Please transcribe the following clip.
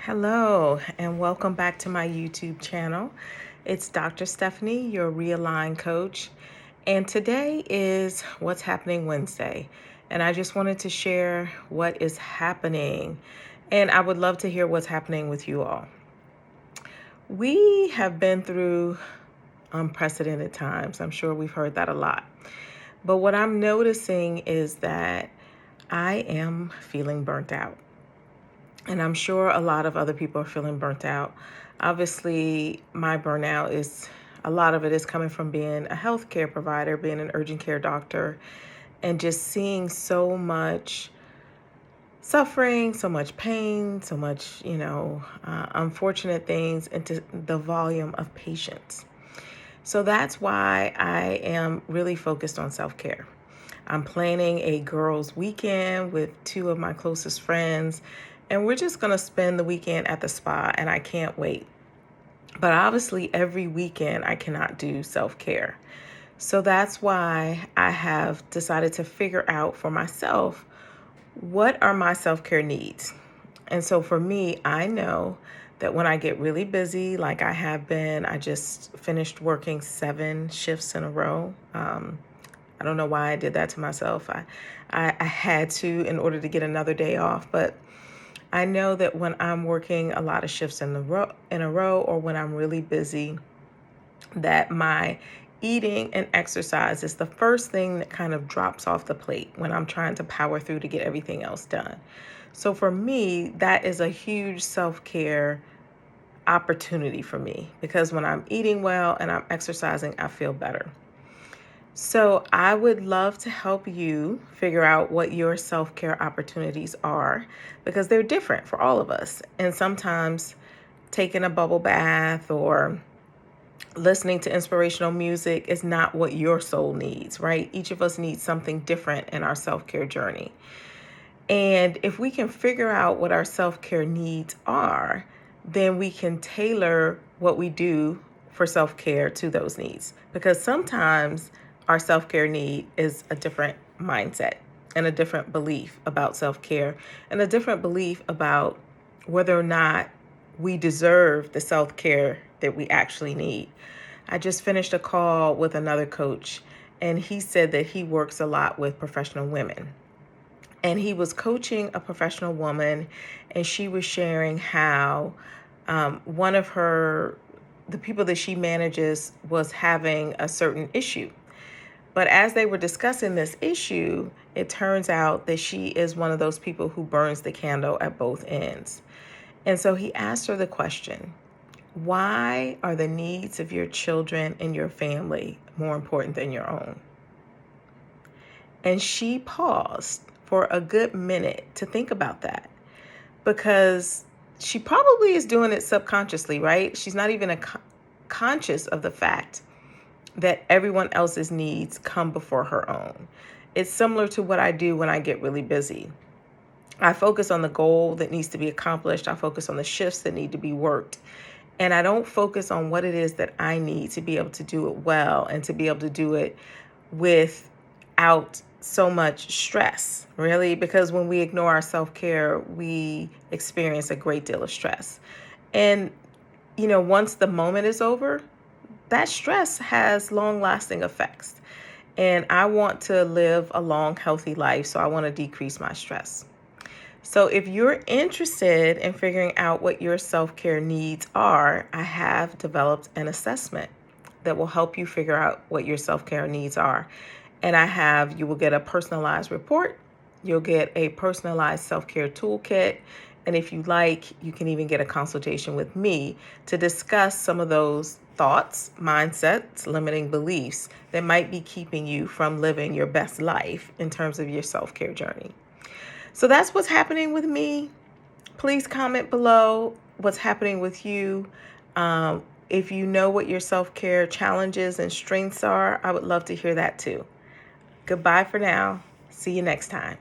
Hello, and welcome back to my YouTube channel. It's Dr. Stephanie, your Realign coach, and today is What's Happening Wednesday. And I just wanted to share what is happening, and I would love to hear what's happening with you all. We have been through unprecedented times. I'm sure we've heard that a lot. But what I'm noticing is that I am feeling burnt out. And I'm sure a lot of other people are feeling burnt out. Obviously, my burnout a lot of it is coming from being a healthcare provider, being an urgent care doctor, and just seeing so much suffering, so much pain, so much, unfortunate things into the volume of patients. So that's why I am really focused on self-care. I'm planning a girls' weekend with two of my closest friends, and we're just going to spend the weekend at the spa, and I can't wait. But obviously, every weekend I cannot do self-care. So that's why I have decided to figure out for myself, what are my self-care needs? And so for me, I know that when I get really busy, like I have been, I just finished working 7 shifts in a row. I don't know why I did that to myself. I had to in order to get another day off, but I know that when I'm working a lot of shifts in a row, or when I'm really busy, that my eating and exercise is the first thing that kind of drops off the plate when I'm trying to power through to get everything else done. So for me, that is a huge self-care opportunity for me, because when I'm eating well and I'm exercising, I feel better. So I would love to help you figure out what your self-care opportunities are, because they're different for all of us. And sometimes taking a bubble bath or listening to inspirational music is not what your soul needs, right? Each of us needs something different in our self-care journey. And if we can figure out what our self-care needs are, then we can tailor what we do for self-care to those needs. Because sometimes our self-care need is a different mindset and a different belief about self-care and a different belief about whether or not we deserve the self-care that we actually need. I just finished a call with another coach, and he said that he works a lot with professional women. And he was coaching a professional woman, and she was sharing how one of the people that she manages was having a certain issue. But as they were discussing this issue, it turns out that she is one of those people who burns the candle at both ends. And so he asked her the question, why are the needs of your children and your family more important than your own? And she paused for a good minute to think about that, because she probably is doing it subconsciously, right? She's not even conscious of the fact that everyone else's needs come before her own. It's similar to what I do when I get really busy. I focus on the goal that needs to be accomplished. I focus on the shifts that need to be worked. And I don't focus on what it is that I need to be able to do it well and to be able to do it without so much stress, really, because when we ignore our self-care, we experience a great deal of stress. And, once the moment is over, that stress has long-lasting effects. And I want to live a long, healthy life, so I want to decrease my stress. So if you're interested in figuring out what your self-care needs are, I have developed an assessment that will help you figure out what your self-care needs are. And you will get a personalized report. You'll get a personalized self-care toolkit. And if you like, you can even get a consultation with me to discuss some of those thoughts, mindsets, limiting beliefs that might be keeping you from living your best life in terms of your self-care journey. So that's what's happening with me. Please comment below what's happening with you. If you know what your self-care challenges and strengths are, I would love to hear that too. Goodbye for now. See you next time.